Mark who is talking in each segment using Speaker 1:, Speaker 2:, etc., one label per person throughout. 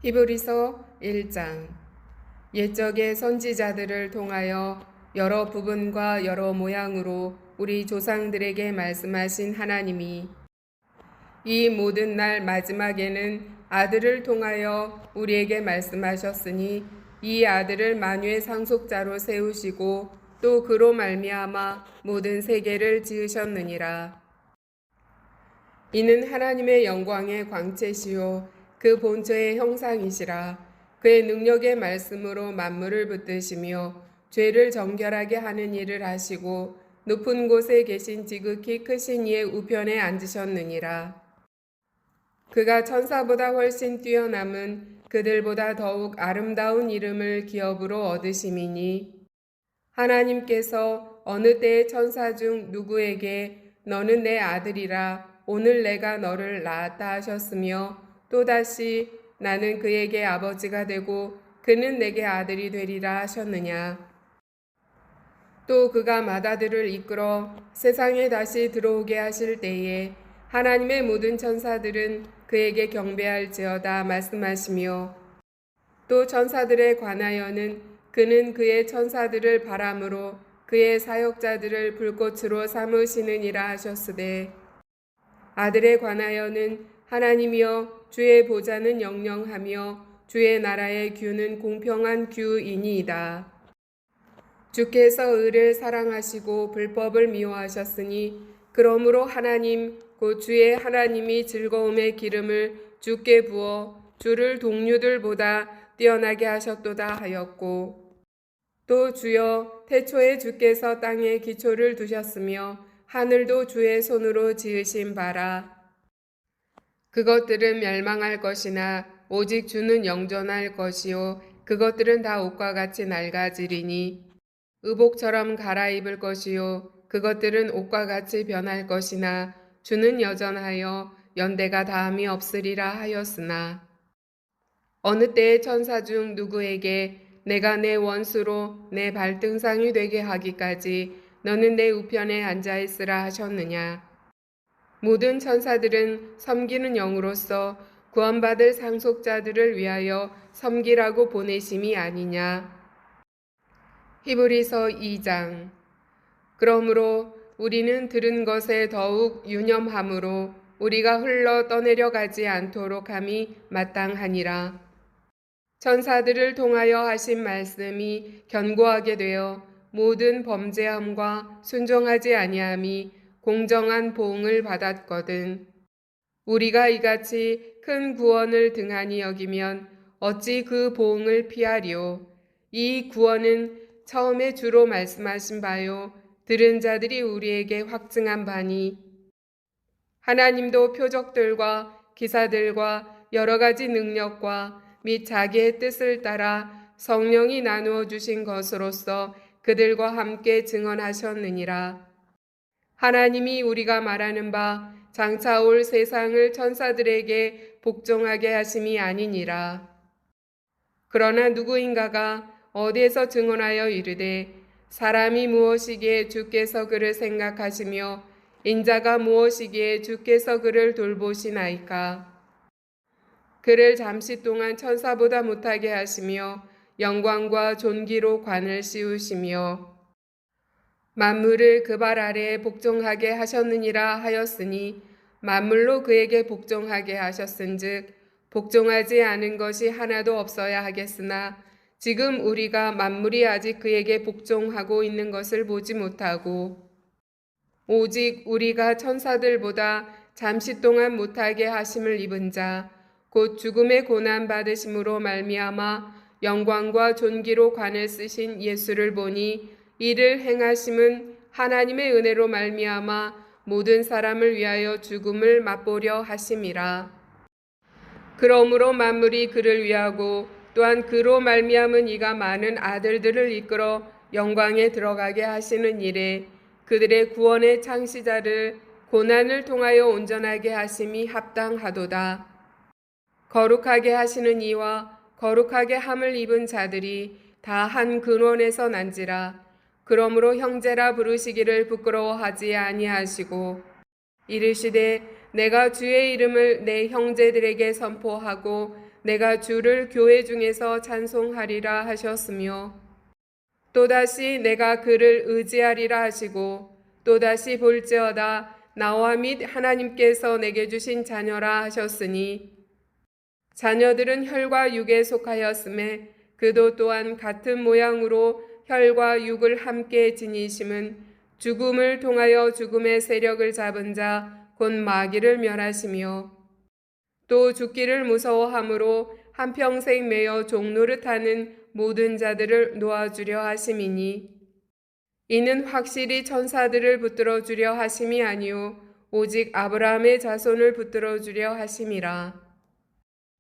Speaker 1: 히브리서 1장. 옛적의 선지자들을 통하여 여러 부분과 여러 모양으로 우리 조상들에게 말씀하신 하나님이 이 모든 날 마지막에는 아들을 통하여 우리에게 말씀하셨으니 이 아들을 만유의 상속자로 세우시고 또 그로 말미암아 모든 세계를 지으셨느니라. 이는 하나님의 영광의 광채시요 그 본처의 형상이시라. 그의 능력의 말씀으로 만물을 붙드시며 죄를 정결하게 하는 일을 하시고 높은 곳에 계신 지극히 크신 이의 우편에 앉으셨느니라. 그가 천사보다 훨씬 뛰어남은 그들보다 더욱 아름다운 이름을 기업으로 얻으심이니 하나님께서 어느 때의 천사 중 누구에게 너는 내 아들이라 오늘 내가 너를 낳았다 하셨으며 또다시 나는 그에게 아버지가 되고 그는 내게 아들이 되리라 하셨느냐. 또 그가 맏아들을 이끌어 세상에 다시 들어오게 하실 때에 하나님의 모든 천사들은 그에게 경배할지어다 말씀하시며 또 천사들에 관하여는 그는 그의 천사들을 바람으로 그의 사역자들을 불꽃으로 삼으시느니라 하셨으되 아들에 관하여는 하나님이여 주의 보좌는 영영하며 주의 나라의 규는 공평한 규이니이다. 주께서 의를 사랑하시고 불법을 미워하셨으니 그러므로 하나님 곧 주의 하나님이 즐거움의 기름을 주께 부어 주를 동류들보다 뛰어나게 하셨도다 하였고 또 주여 태초에 주께서 땅에 기초를 두셨으며 하늘도 주의 손으로 지으신 바라. 그것들은 멸망할 것이나 오직 주는 영존할 것이요 그것들은 다 옷과 같이 낡아지리니 의복처럼 갈아입을 것이요 그것들은 옷과 같이 변할 것이나 주는 여전하여 연대가 다함이 없으리라 하였으나 어느 때의 천사 중 누구에게 내가 내 원수로 내 발등상이 되게 하기까지 너는 내 우편에 앉아 있으라 하셨느냐. 모든 천사들은 섬기는 영으로서 구원받을 상속자들을 위하여 섬기라고 보내심이 아니냐. 히브리서 2장. 그러므로 우리는 들은 것에 더욱 유념함으로 우리가 흘러 떠내려가지 않도록 함이 마땅하니라. 천사들을 통하여 하신 말씀이 견고하게 되어 모든 범죄함과 순종하지 아니함이 공정한 보응을 받았거든. 우리가 이같이 큰 구원을 등한히 여기면 어찌 그 보응을 피하리요. 이 구원은 처음에 주로 말씀하신 바요 들은 자들이 우리에게 확증한 바니 하나님도 표적들과 기사들과 여러 가지 능력과 및 자기의 뜻을 따라 성령이 나누어 주신 것으로서 그들과 함께 증언하셨느니라. 하나님이 우리가 말하는 바 장차 올 세상을 천사들에게 복종하게 하심이 아니니라. 그러나 누구인가가 어디에서 증언하여 이르되 사람이 무엇이기에 주께서 그를 생각하시며 인자가 무엇이기에 주께서 그를 돌보시나이까. 그를 잠시 동안 천사보다 못하게 하시며 영광과 존귀로 관을 씌우시며 만물을 그 발 아래에 복종하게 하셨느니라 하였으니 만물로 그에게 복종하게 하셨은즉 복종하지 않은 것이 하나도 없어야 하겠으나 지금 우리가 만물이 아직 그에게 복종하고 있는 것을 보지 못하고 오직 우리가 천사들보다 잠시 동안 못하게 하심을 입은 자 곧 죽음의 고난 받으심으로 말미암아 영광과 존귀로 관을 쓰신 예수를 보니 이를 행하심은 하나님의 은혜로 말미암아 모든 사람을 위하여 죽음을 맛보려 하심이라. 그러므로 만물이 그를 위하고 또한 그로 말미암은 이가 많은 아들들을 이끌어 영광에 들어가게 하시는 일에 그들의 구원의 창시자를 고난을 통하여 온전하게 하심이 합당하도다. 거룩하게 하시는 이와 거룩하게 함을 입은 자들이 다 한 근원에서 난지라. 그러므로 형제라 부르시기를 부끄러워하지 아니하시고 이르시되 내가 주의 이름을 내 형제들에게 선포하고 내가 주를 교회 중에서 찬송하리라 하셨으며 또다시 내가 그를 의지하리라 하시고 또다시 볼지어다 나와 및 하나님께서 내게 주신 자녀라 하셨으니 자녀들은 혈과 육에 속하였음에 그도 또한 같은 모양으로 혈과 육을 함께 지니심은 죽음을 통하여 죽음의 세력을 잡은 자 곧 마귀를 멸하시며 또 죽기를 무서워함으로 한평생 매여 종노릇하는 모든 자들을 놓아주려 하심이니 이는 확실히 천사들을 붙들어 주려 하심이 아니요 오직 아브라함의 자손을 붙들어 주려 하심이라.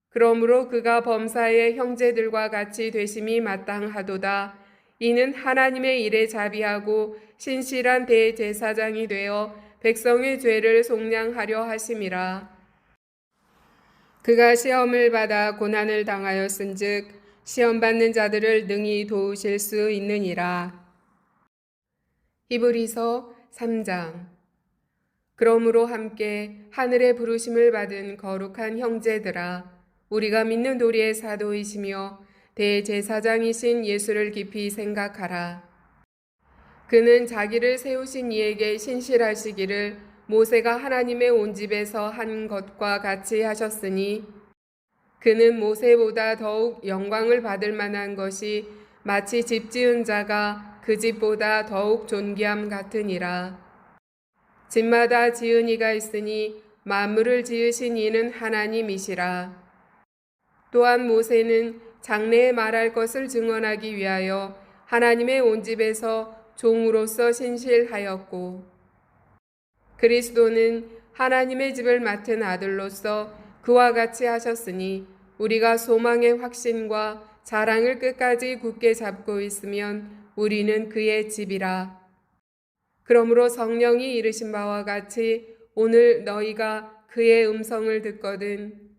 Speaker 1: 그러므로 그가 범사의 형제들과 같이 되심이 마땅하도다. 이는 하나님의 일에 자비하고 신실한 대제사장이 되어 백성의 죄를 속량하려 하심이라. 그가 시험을 받아 고난을 당하였은즉 시험 받는 자들을 능히 도우실 수 있느니라. 히브리서 3장. 그러므로 함께 하늘의 부르심을 받은 거룩한 형제들아, 우리가 믿는 도리의 사도이시며 대제사장이신 예수를 깊이 생각하라. 그는 자기를 세우신 이에게 신실하시기를 모세가 하나님의 온 집에서 한 것과 같이 하셨으니 그는 모세보다 더욱 영광을 받을 만한 것이 마치 집 지은 자가 그 집보다 더욱 존귀함 같으니라. 집마다 지은 이가 있으니 만물을 지으신 이는 하나님이시라. 또한 모세는 장래에 말할 것을 증언하기 위하여 하나님의 온 집에서 종으로서 신실하였고 그리스도는 하나님의 집을 맡은 아들로서 그와 같이 하셨으니 우리가 소망의 확신과 자랑을 끝까지 굳게 잡고 있으면 우리는 그의 집이라. 그러므로 성령이 이르신 바와 같이 오늘 너희가 그의 음성을 듣거든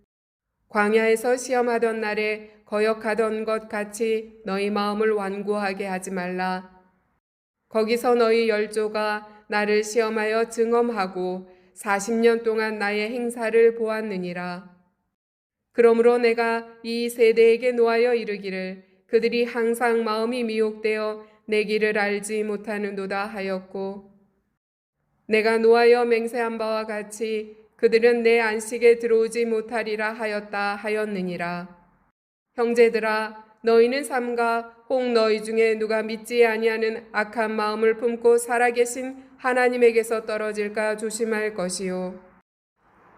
Speaker 1: 광야에서 시험하던 날에 거역하던 것 같이 너희 마음을 완고하게 하지 말라. 거기서 너희 열조가 나를 시험하여 증언하고 40년 동안 나의 행사를 보았느니라. 그러므로 내가 이 세대에게 노하여 이르기를 그들이 항상 마음이 미혹되어 내 길을 알지 못하는도다 하였고 내가 노하여 맹세한 바와 같이 그들은 내 안식에 들어오지 못하리라 하였다 하였느니라. 형제들아, 너희는 삼가 혹 너희 중에 누가 믿지 아니하는 악한 마음을 품고 살아계신 하나님에게서 떨어질까 조심할 것이요.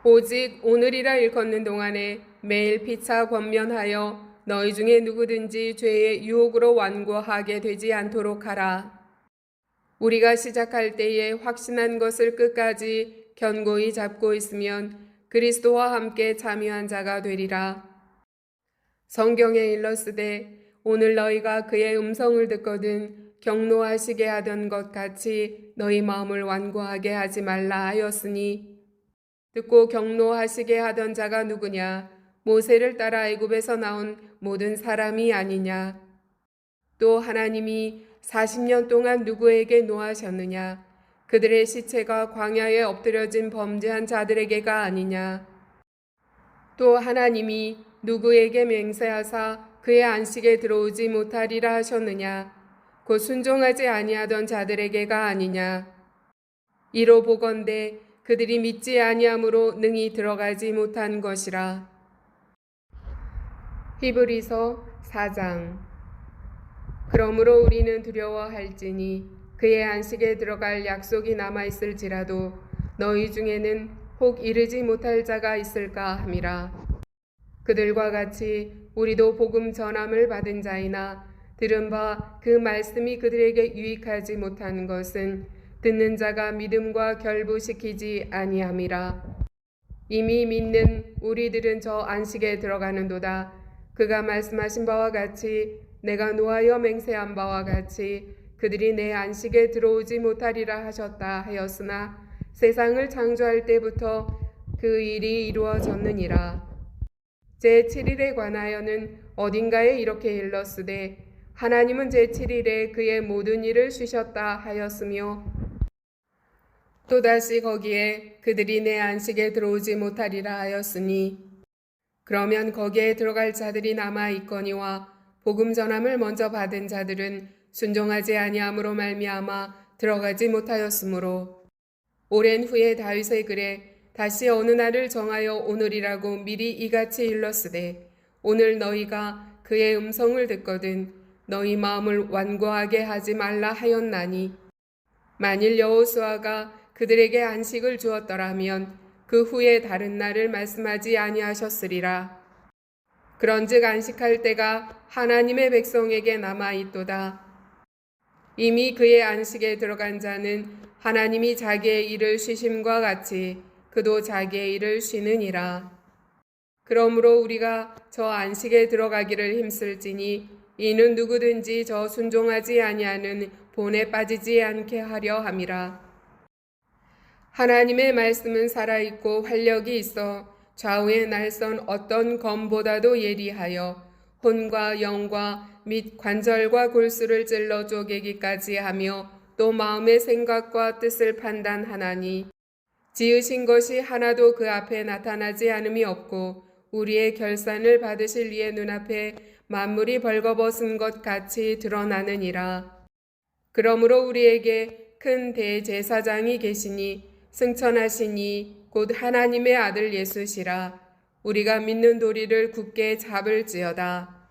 Speaker 1: 오직 오늘이라 일컫는 동안에 매일 피차 권면하여 너희 중에 누구든지 죄의 유혹으로 완고하게 되지 않도록 하라. 우리가 시작할 때에 확신한 것을 끝까지 견고히 잡고 있으면 그리스도와 함께 참여한 자가 되리라. 성경에 일렀으되 오늘 너희가 그의 음성을 듣거든 경노하시게 하던 것 같이 너희 마음을 완고하게 하지 말라 하였으니 듣고 경노하시게 하던 자가 누구냐? 모세를 따라 애굽에서 나온 모든 사람이 아니냐? 또 하나님이 40년 동안 누구에게 노하셨느냐? 그들의 시체가 광야에 엎드려진 범죄한 자들에게가 아니냐? 또 하나님이 누구에게 맹세하사 그의 안식에 들어오지 못하리라 하셨느냐? 곧 순종하지 아니하던 자들에게가 아니냐? 이로 보건대 그들이 믿지 아니함으로 능히 들어가지 못한 것이라. 히브리서 4장. 그러므로 우리는 두려워할지니 그의 안식에 들어갈 약속이 남아있을지라도 너희 중에는 혹 이르지 못할 자가 있을까 함이라. 그들과 같이 우리도 복음 전함을 받은 자이나 들은 바 그 말씀이 그들에게 유익하지 못한 것은 듣는 자가 믿음과 결부시키지 아니함이라. 이미 믿는 우리들은 저 안식에 들어가는도다. 그가 말씀하신 바와 같이 내가 노하여 맹세한 바와 같이 그들이 내 안식에 들어오지 못하리라 하셨다 하였으나 세상을 창조할 때부터 그 일이 이루어졌느니라. 제7일에 관하여는 어딘가에 이렇게 일렀으되 하나님은 제7일에 그의 모든 일을 쉬셨다 하였으며 또다시 거기에 그들이 내 안식에 들어오지 못하리라 하였으니 그러면 거기에 들어갈 자들이 남아 있거니와 복음 전함을 먼저 받은 자들은 순종하지 아니함으로 말미암아 들어가지 못하였으므로 오랜 후에 다윗의 글에 다시 어느 날을 정하여 오늘이라고 미리 이같이 일렀으되 오늘 너희가 그의 음성을 듣거든 너희 마음을 완고하게 하지 말라 하였나니 만일 여호수아가 그들에게 안식을 주었더라면 그 후에 다른 날을 말씀하지 아니하셨으리라. 그런즉 안식할 때가 하나님의 백성에게 남아 있도다. 이미 그의 안식에 들어간 자는 하나님이 자기의 일을 쉬심과 같이 그도 자기의 일을 쉬느니라. 그러므로 우리가 저 안식에 들어가기를 힘쓸지니 이는 누구든지 저 순종하지 아니하는 본에 빠지지 않게 하려 함이라. 하나님의 말씀은 살아있고 활력이 있어 좌우의 날선 어떤 검보다도 예리하여 혼과 영과 및 관절과 골수를 찔러 쪼개기까지 하며 또 마음의 생각과 뜻을 판단하나니 지으신 것이 하나도 그 앞에 나타나지 않음이 없고 우리의 결산을 받으실 이의 눈앞에 만물이 벌거벗은 것 같이 드러나느니라. 그러므로 우리에게 큰 대제사장이 계시니 승천하시니 곧 하나님의 아들 예수시라. 우리가 믿는 도리를 굳게 잡을지어다.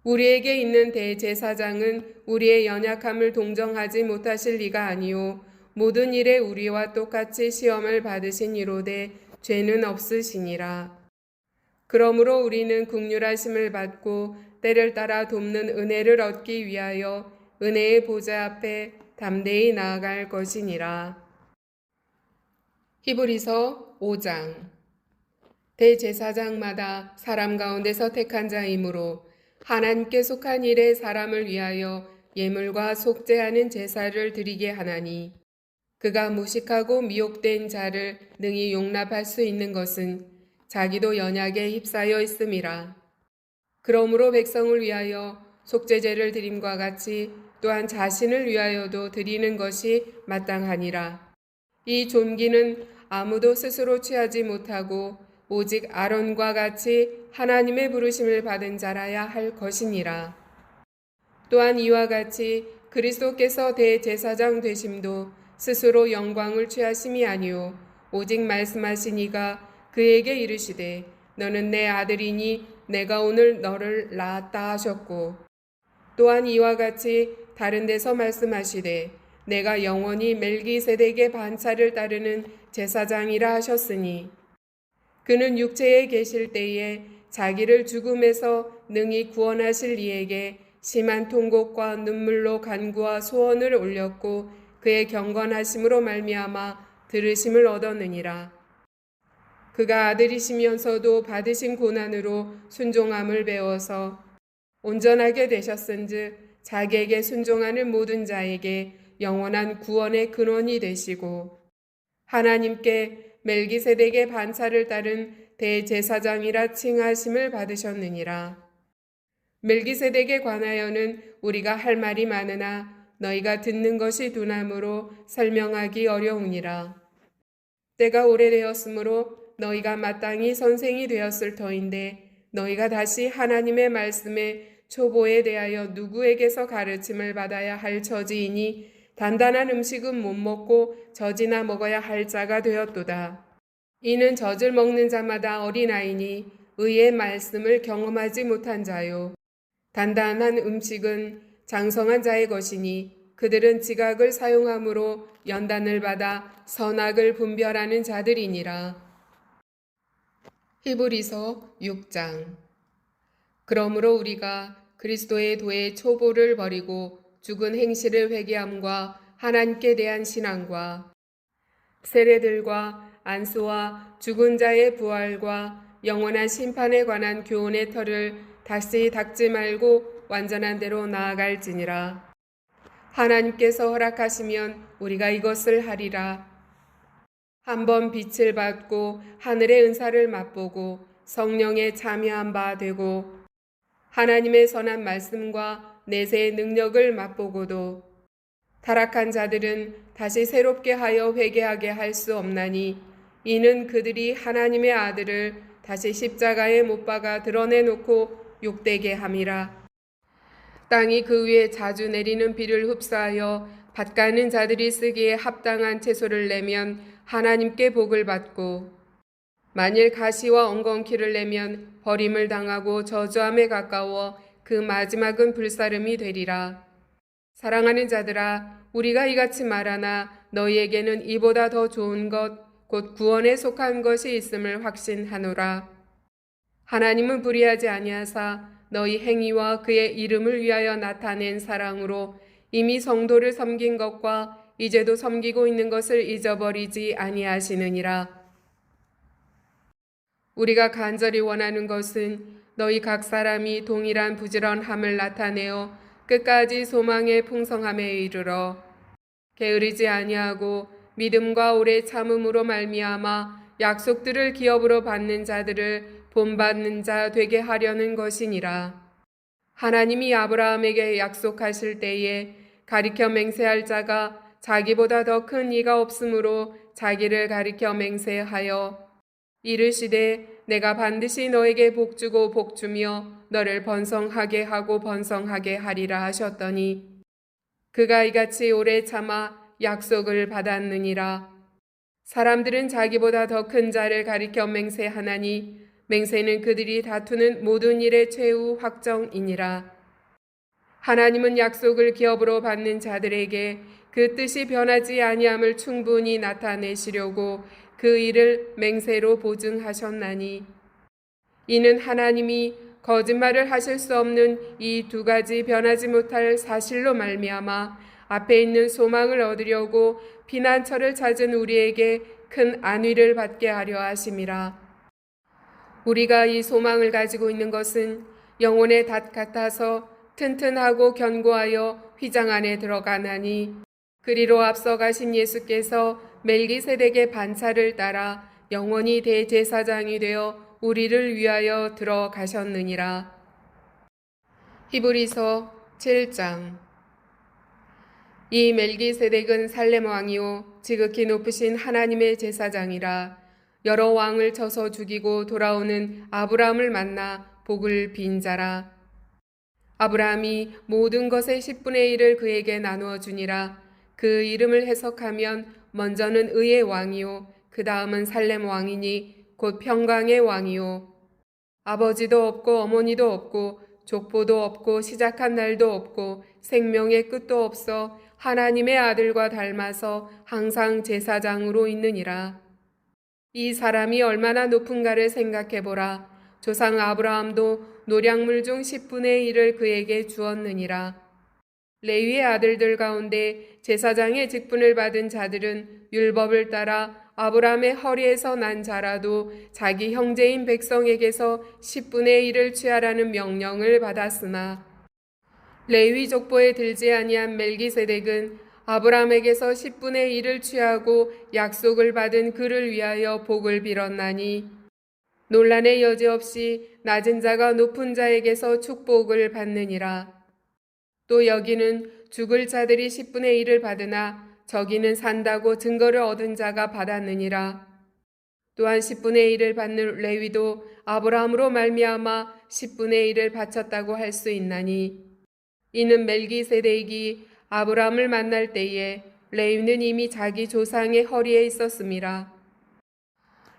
Speaker 1: 우리에게 있는 대제사장은 우리의 연약함을 동정하지 못하실 리가 아니요 모든 일에 우리와 똑같이 시험을 받으신 이로되 죄는 없으시니라. 그러므로 우리는 긍휼하심을 받고 때를 따라 돕는 은혜를 얻기 위하여 은혜의 보좌 앞에 담대히 나아갈 것이니라. 히브리서 5장. 대제사장마다 사람 가운데서 택한 자이므로 하나님께 속한 일에 사람을 위하여 예물과 속죄하는 제사를 드리게 하나니 그가 무식하고 미혹된 자를 능히 용납할 수 있는 것은 자기도 연약에 휩싸여 있음이라. 그러므로 백성을 위하여 속죄제를 드림과 같이 또한 자신을 위하여도 드리는 것이 마땅하니라. 이 존귀는 아무도 스스로 취하지 못하고 오직 아론과 같이 하나님의 부르심을 받은 자라야 할 것이니라. 또한 이와 같이 그리스도께서 대제사장 되심도 스스로 영광을 취하심이 아니요 오직 말씀하신 이가 그에게 이르시되 너는 내 아들이니 내가 오늘 너를 낳았다 하셨고 또한 이와 같이 다른 데서 말씀하시되 내가 영원히 멜기세덱의 반차를 따르는 제사장이라 하셨으니 그는 육체에 계실 때에 자기를 죽음에서 능히 구원하실 이에게 심한 통곡과 눈물로 간구와 소원을 올렸고 그의 경건하심으로 말미암아 들으심을 얻었느니라. 그가 아들이시면서도 받으신 고난으로 순종함을 배워서 온전하게 되셨은즉 자기에게 순종하는 모든 자에게 영원한 구원의 근원이 되시고 하나님께 멜기세덱의 반차를 따른 대제사장이라 칭하심을 받으셨느니라. 멜기세덱에 관하여는 우리가 할 말이 많으나 너희가 듣는 것이 둔함으로 설명하기 어려우니라. 때가 오래되었으므로 너희가 마땅히 선생이 되었을 터인데 너희가 다시 하나님의 말씀의 초보에 대하여 누구에게서 가르침을 받아야 할 처지이니 단단한 음식은 못 먹고 젖이나 먹어야 할 자가 되었도다. 이는 젖을 먹는 자마다 어린아이니 의의 말씀을 경험하지 못한 자요. 단단한 음식은 장성한 자의 것이니 그들은 지각을 사용함으로 연단을 받아 선악을 분별하는 자들이니라. 히브리서 6장. 그러므로 우리가 그리스도의 도의 초보를 버리고 죽은 행실을 회개함과 하나님께 대한 신앙과 세례들과 안수와 죽은 자의 부활과 영원한 심판에 관한 교훈의 터를 다시 닦지 말고 완전한 대로 나아갈지니라. 하나님께서 허락하시면 우리가 이것을 하리라. 한번 빛을 받고 하늘의 은사를 맛보고 성령에 참여한 바 되고 하나님의 선한 말씀과 내세의 능력을 맛보고도 타락한 자들은 다시 새롭게 하여 회개하게 할 수 없나니 이는 그들이 하나님의 아들을 다시 십자가에 못 박아 드러내놓고 욕되게 함이라. 땅이 그 위에 자주 내리는 비를 흡수하여 밭가는 자들이 쓰기에 합당한 채소를 내면 하나님께 복을 받고, 만일 가시와 엉겅퀴를 내면 버림을 당하고 저주함에 가까워 그 마지막은 불사름이 되리라. 사랑하는 자들아, 우리가 이같이 말하나 너희에게는 이보다 더 좋은 것 곧 구원에 속한 것이 있음을 확신하노라. 하나님은 불의하지 아니하사 너희 행위와 그의 이름을 위하여 나타낸 사랑으로 이미 성도를 섬긴 것과 이제도 섬기고 있는 것을 잊어버리지 아니하시느니라. 우리가 간절히 원하는 것은 너희 각 사람이 동일한 부지런함을 나타내어 끝까지 소망의 풍성함에 이르러 게으르지 아니하고 믿음과 오래 참음으로 말미암아 약속들을 기업으로 받는 자들을 본받는 자 되게 하려는 것이니라. 하나님이 아브라함에게 약속하실 때에 가리켜 맹세할 자가 자기보다 더 큰 이가 없으므로 자기를 가리켜 맹세하여 이르시되 내가 반드시 너에게 복주고 복주며 너를 번성하게 하고 번성하게 하리라 하셨더니 그가 이같이 오래 참아 약속을 받았느니라. 사람들은 자기보다 더 큰 자를 가리켜 맹세하나니 맹세는 그들이 다투는 모든 일의 최후 확정이니라. 하나님은 약속을 기업으로 받는 자들에게 그 뜻이 변하지 아니함을 충분히 나타내시려고 그 일을 맹세로 보증하셨나니 이는 하나님이 거짓말을 하실 수 없는 이 두 가지 변하지 못할 사실로 말미암아 앞에 있는 소망을 얻으려고 피난처를 찾은 우리에게 큰 안위를 받게 하려 하심이라. 우리가 이 소망을 가지고 있는 것은 영혼의 닷 같아서 튼튼하고 견고하여 휘장 안에 들어가나니 그리로 앞서 가신 예수께서 멜기세덱의 반차를 따라 영원히 대제사장이 되어 우리를 위하여 들어가셨느니라. 히브리서 7장. 이 멜기세덱은 살렘 왕이요 지극히 높으신 하나님의 제사장이라. 여러 왕을 쳐서 죽이고 돌아오는 아브라함을 만나 복을 빈 자라. 아브라함이 모든 것의 10분의 1을 그에게 나누어 주니라. 그 이름을 해석하면 먼저는 의의 왕이요 그 다음은 살렘 왕이니 곧 평강의 왕이요 아버지도 없고 어머니도 없고 족보도 없고 시작한 날도 없고 생명의 끝도 없어 하나님의 아들과 닮아서 항상 제사장으로 있느니라. 이 사람이 얼마나 높은가를 생각해보라. 조상 아브라함도 노량물 중 10분의 1을 그에게 주었느니라. 레위의 아들들 가운데 제사장의 직분을 받은 자들은 율법을 따라 아브라함의 허리에서 난 자라도 자기 형제인 백성에게서 10분의 1을 취하라는 명령을 받았으나 레위 족보에 들지 아니한 멜기세덱은 아브라함에게서 10분의 1을 취하고 약속을 받은 그를 위하여 복을 빌었나니 논란의 여지 없이 낮은 자가 높은 자에게서 축복을 받느니라. 또 여기는 죽을 자들이 10분의 1을 받으나 저기는 산다고 증거를 얻은 자가 받았느니라. 또한 10분의 1을 받는 레위도 아브라함으로 말미암아 10분의 1을 바쳤다고 할 수 있나니 이는 멜기세덱이 아브라함을 만날 때에 레위는 이미 자기 조상의 허리에 있었음이라.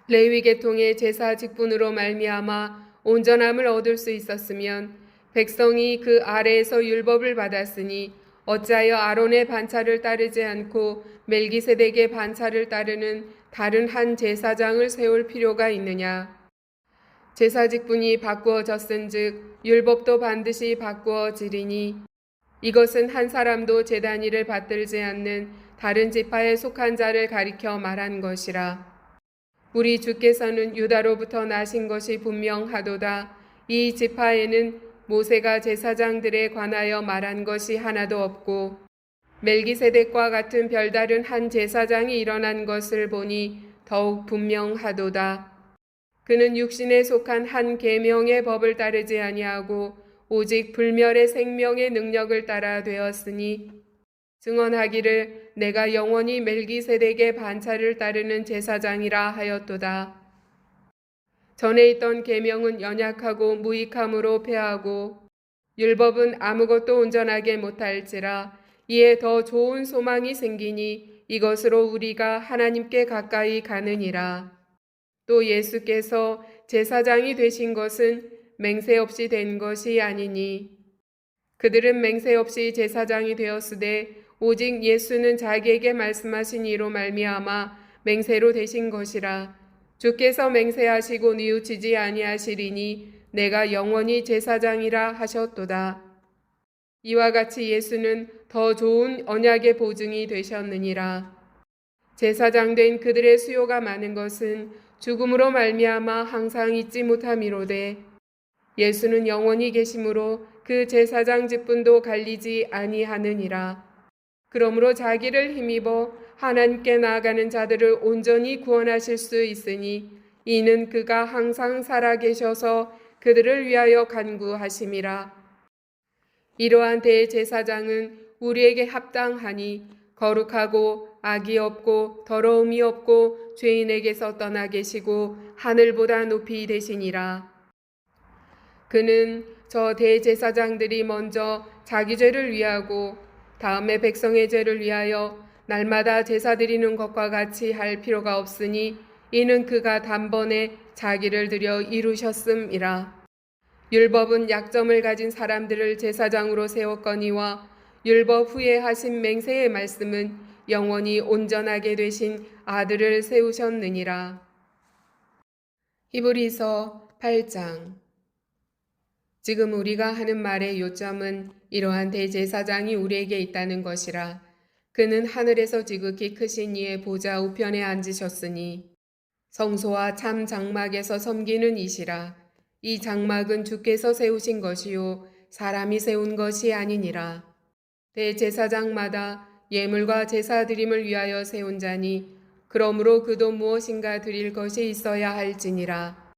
Speaker 1: 레위 계통의 제사 직분으로 말미암아 온전함을 얻을 수 있었으면 백성이 그 아래에서 율법을 받았으니 어찌하여 아론의 반차를 따르지 않고 멜기세덱의 반차를 따르는 다른 한 제사장을 세울 필요가 있느냐. 제사 직분이 바꾸어졌은즉 율법도 반드시 바꾸어지리니 이것은 한 사람도 제단 일을 받들지 않는 다른 지파에 속한 자를 가리켜 말한 것이라. 우리 주께서는 유다로부터 나신 것이 분명하도다. 이 지파에는 모세가 제사장들에 관하여 말한 것이 하나도 없고 멜기세덱과 같은 별다른 한 제사장이 일어난 것을 보니 더욱 분명하도다. 그는 육신에 속한 한 계명의 법을 따르지 아니하고 오직 불멸의 생명의 능력을 따라 되었으니 증언하기를 내가 영원히 멜기세덱의 반차를 따르는 제사장이라 하였도다. 전에 있던 계명은 연약하고 무익함으로 패하고 율법은 아무것도 온전하게 못할지라. 이에 더 좋은 소망이 생기니 이것으로 우리가 하나님께 가까이 가느니라. 또 예수께서 제사장이 되신 것은 맹세 없이 된 것이 아니니 그들은 맹세 없이 제사장이 되었으되 오직 예수는 자기에게 말씀하신 이로 말미암아 맹세로 되신 것이라. 주께서 맹세하시고 뉘우치지 아니하시리니 내가 영원히 제사장이라 하셨도다. 이와 같이 예수는 더 좋은 언약의 보증이 되셨느니라. 제사장 된 그들의 수요가 많은 것은 죽음으로 말미암아 항상 잊지 못함이로되 예수는 영원히 계심으로 그 제사장 직분도 갈리지 아니하느니라. 그러므로 자기를 힘입어 하나님께 나아가는 자들을 온전히 구원하실 수 있으니 이는 그가 항상 살아계셔서 그들을 위하여 간구하심이라. 이러한 대제사장은 우리에게 합당하니 거룩하고 악이 없고 더러움이 없고 죄인에게서 떠나 계시고 하늘보다 높이 되시니라. 그는 저 대제사장들이 먼저 자기 죄를 위하고 다음에 백성의 죄를 위하여 날마다 제사 드리는 것과 같이 할 필요가 없으니 이는 그가 단번에 자기를 드려 이루셨음이라. 율법은 약점을 가진 사람들을 제사장으로 세웠거니와 율법 후에 하신 맹세의 말씀은 영원히 온전하게 되신 아들을 세우셨느니라. 히브리서 8장. 지금 우리가 하는 말의 요점은 이러한 대제사장이 우리에게 있다는 것이라. 그는 하늘에서 지극히 크신 이의 보좌 우편에 앉으셨으니 성소와 참 장막에서 섬기는 이시라. 이 장막은 주께서 세우신 것이요 사람이 세운 것이 아니니라. 대제사장마다 예물과 제사 드림을 위하여 세운 자니 그러므로 그도 무엇인가 드릴 것이 있어야 할지니라.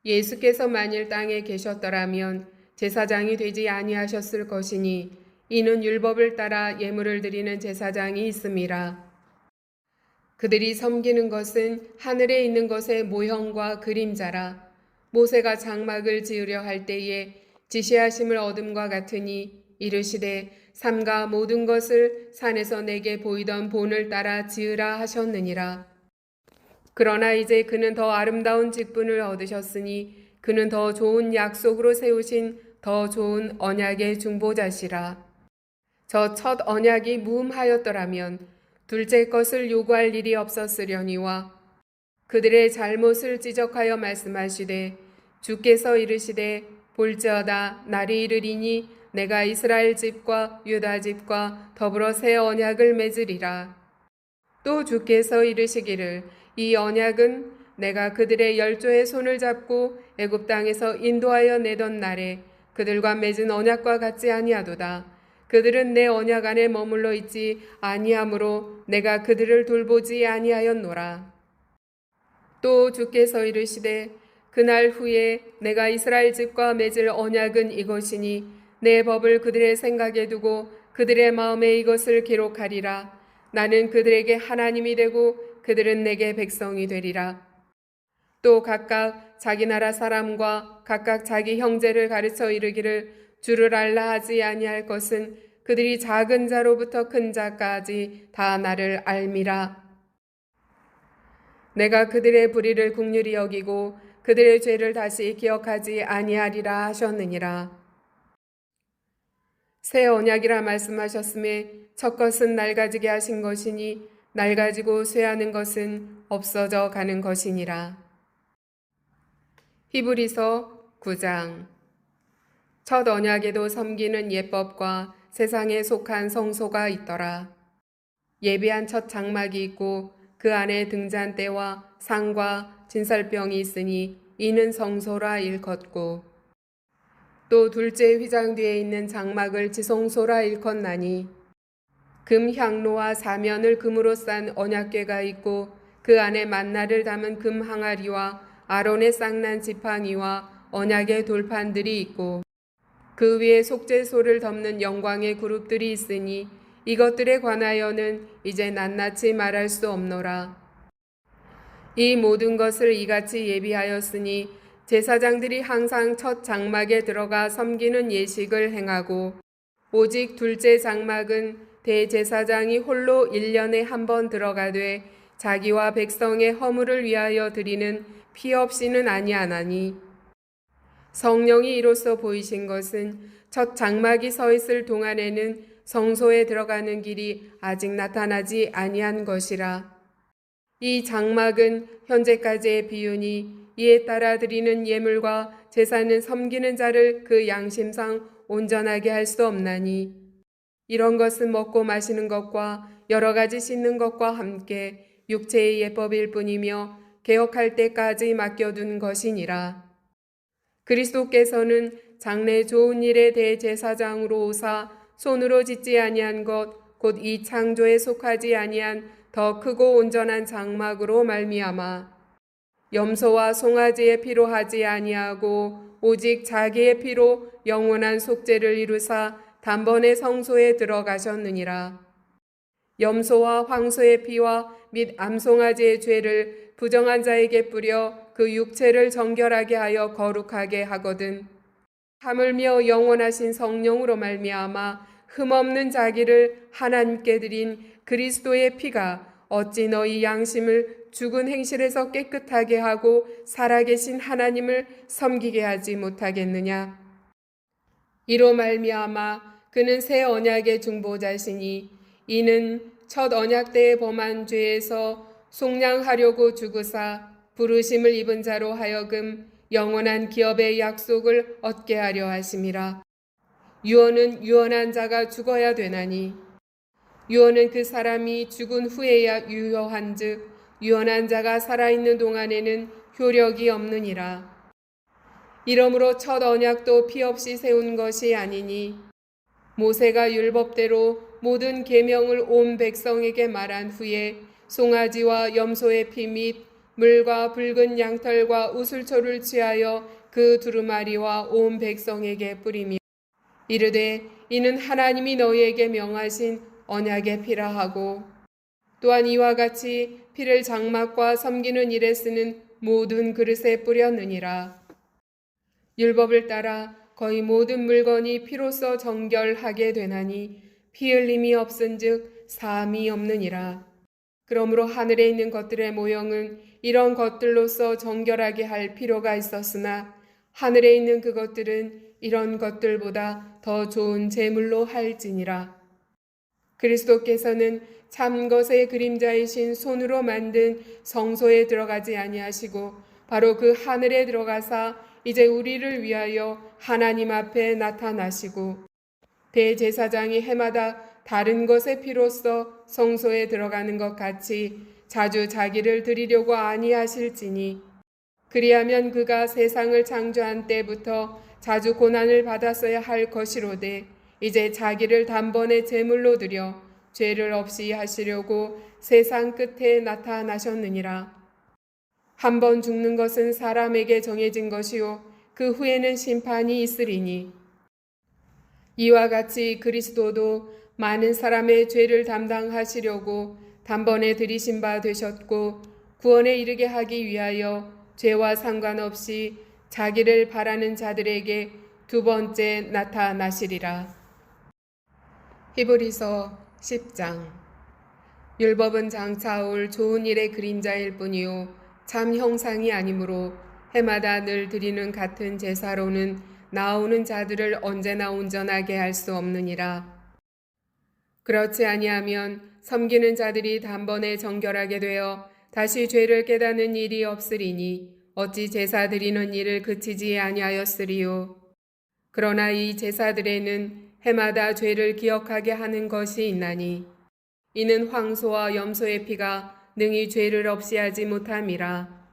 Speaker 1: 예수께서 만일 땅에 계셨더라면 제사장이 되지 아니하셨을 것이니 이는 율법을 따라 예물을 드리는 제사장이 있음이라. 그들이 섬기는 것은 하늘에 있는 것의 모형과 그림자라. 모세가 장막을 지으려 할 때에 지시하심을 얻음과 같으니 이르시되 삼가 모든 것을 산에서 내게 보이던 본을 따라 지으라 하셨느니라. 그러나 이제 그는 더 아름다운 직분을 얻으셨으니 그는 더 좋은 약속으로 세우신 더 좋은 언약의 중보자시라. 저 첫 언약이 무음하였더라면 둘째 것을 요구할 일이 없었으려니와 그들의 잘못을 지적하여 말씀하시되 주께서 이르시되 볼지어다 날이 이르리니 내가 이스라엘 집과 유다 집과 더불어 새 언약을 맺으리라. 또 주께서 이르시기를 이 언약은 내가 그들의 열조의 손을 잡고 애굽 땅에서 인도하여 내던 날에 그들과 맺은 언약과 같지 아니하도다. 그들은 내 언약 안에 머물러 있지 아니하므로 내가 그들을 돌보지 아니하였노라. 또 주께서 이르시되 그날 후에 내가 이스라엘 집과 맺을 언약은 이것이니 내 법을 그들의 생각에 두고 그들의 마음에 이것을 기록하리라. 나는 그들에게 하나님이 되고 그들은 내게 백성이 되리라. 또 각각 자기 나라 사람과 각각 자기 형제를 가르쳐 이르기를 주를 알라 하지 아니할 것은 그들이 작은 자로부터 큰 자까지 다 나를 알미라. 내가 그들의 불의를 긍휼히 여기고 그들의 죄를 다시 기억하지 아니하리라 하셨느니라. 새 언약이라 말씀하셨음에 첫 것은 낡아지게 하신 것이니 낡아지고 쇠하는 것은 없어져 가는 것이니라. 히브리서 9장. 첫 언약에도 섬기는 예법과 세상에 속한 성소가 있더라. 예비한 첫 장막이 있고 그 안에 등잔대와 상과 진설병이 있으니 이는 성소라 일컫고 또 둘째 휘장 뒤에 있는 장막을 지성소라 일컫나니 금 향로와 사면을 금으로 싼 언약궤가 있고 그 안에 만나를 담은 금 항아리와 아론의 쌍난 지팡이와 언약의 돌판들이 있고 그 위에 속죄소를 덮는 영광의 그룹들이 있으니 이것들에 관하여는 이제 낱낱이 말할 수 없노라. 이 모든 것을 이같이 예비하였으니 제사장들이 항상 첫 장막에 들어가 섬기는 예식을 행하고 오직 둘째 장막은 대제사장이 홀로 1년에 한 번 들어가되 자기와 백성의 허물을 위하여 드리는 피 없이는 아니하나니 성령이 이로써 보이신 것은 첫 장막이 서 있을 동안에는 성소에 들어가는 길이 아직 나타나지 아니한 것이라. 이 장막은 현재까지의 비유니 이에 따라 드리는 예물과 제사는 섬기는 자를 그 양심상 온전하게 할 수 없나니 이런 것은 먹고 마시는 것과 여러 가지 씻는 것과 함께 육체의 예법일 뿐이며 개혁할 때까지 맡겨둔 것이니라. 그리스도께서는 장래 좋은 일에 대제사장으로 오사 손으로 짓지 아니한 것 곧 이 창조에 속하지 아니한 더 크고 온전한 장막으로 말미암아 염소와 송아지의 피로 하지 아니하고 오직 자기의 피로 영원한 속죄를 이루사 단번에 성소에 들어가셨느니라. 염소와 황소의 피와 및 암송아지의 죄를 부정한 자에게 뿌려 그 육체를 정결하게 하여 거룩하게 하거든 하물며 영원하신 성령으로 말미암아 흠없는 자기를 하나님께 드린 그리스도의 피가 어찌 너희 양심을 죽은 행실에서 깨끗하게 하고 살아계신 하나님을 섬기게 하지 못하겠느냐. 이로 말미암아 그는 새 언약의 중보자시니 이는 첫 언약 때에 범한 죄에서 속량하려고 죽으사 부르심을 입은 자로 하여금 영원한 기업의 약속을 얻게 하려 하심이라. 유언은 유언한 자가 죽어야 되나니 유언은 그 사람이 죽은 후에야 유효한즉 유언한 자가 살아있는 동안에는 효력이 없느니라. 이러므로 첫 언약도 피 없이 세운 것이 아니니 모세가 율법대로 모든 계명을 온 백성에게 말한 후에 송아지와 염소의 피 및 물과 붉은 양털과 우슬초를 취하여 그 두루마리와 온 백성에게 뿌리며 이르되 이는 하나님이 너희에게 명하신 언약의 피라 하고 또한 이와 같이 피를 장막과 섬기는 일에 쓰는 모든 그릇에 뿌렸느니라. 율법을 따라 거의 모든 물건이 피로써 정결하게 되나니 피 흘림이 없은즉 사함이 없느니라. 그러므로 하늘에 있는 것들의 모형은 이런 것들로서 정결하게 할 필요가 있었으나 하늘에 있는 그것들은 이런 것들보다 더 좋은 제물로 할지니라. 그리스도께서는 참 것의 그림자이신 손으로 만든 성소에 들어가지 아니하시고 바로 그 하늘에 들어가사 이제 우리를 위하여 하나님 앞에 나타나시고 대제사장이 해마다 다른 것의 피로써 성소에 들어가는 것 같이 자주 자기를 드리려고 아니하실지니 그리하면 그가 세상을 창조한 때부터 자주 고난을 받았어야 할 것이로되 이제 자기를 단번에 제물로 드려 죄를 없이 하시려고 세상 끝에 나타나셨느니라. 한 번 죽는 것은 사람에게 정해진 것이요 그 후에는 심판이 있으리니 이와 같이 그리스도도 많은 사람의 죄를 담당하시려고 단번에 들이신 바 되셨고 구원에 이르게 하기 위하여 죄와 상관없이 자기를 바라는 자들에게 두 번째 나타나시리라. 히브리서 10장. 율법은 장차 올 좋은 일의 그림자일 뿐이요 참 형상이 아니므로 해마다 늘 드리는 같은 제사로는 나오는 자들을 언제나 온전하게 할 수 없느니라. 그렇지 아니하면 섬기는 자들이 단번에 정결하게 되어 다시 죄를 깨닫는 일이 없으리니 어찌 제사 드리는 일을 그치지 아니하였으리요. 그러나 이 제사들에는 해마다 죄를 기억하게 하는 것이 있나니 이는 황소와 염소의 피가 능히 죄를 없이 하지 못함이라.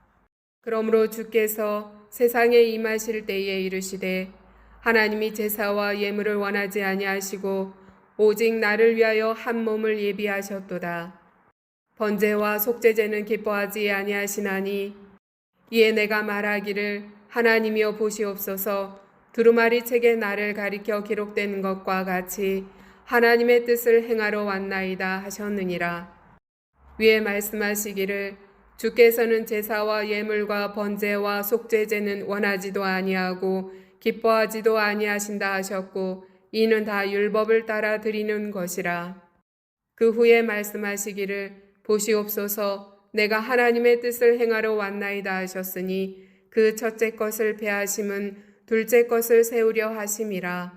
Speaker 1: 그러므로 주께서 세상에 임하실 때에 이르시되 하나님이 제사와 예물을 원하지 아니하시고 오직 나를 위하여 한 몸을 예비하셨도다. 번제와 속죄제는 기뻐하지 아니하시나니 이에 내가 말하기를 하나님이여 보시옵소서 두루마리 책에 나를 가리켜 기록된 것과 같이 하나님의 뜻을 행하러 왔나이다 하셨느니라. 위에 말씀하시기를 주께서는 제사와 예물과 번제와 속죄제는 원하지도 아니하고 기뻐하지도 아니하신다 하셨고 이는 다 율법을 따라 드리는 것이라. 그 후에 말씀하시기를 보시옵소서 내가 하나님의 뜻을 행하러 왔나이다 하셨으니 그 첫째 것을 폐하심은 둘째 것을 세우려 하심이라.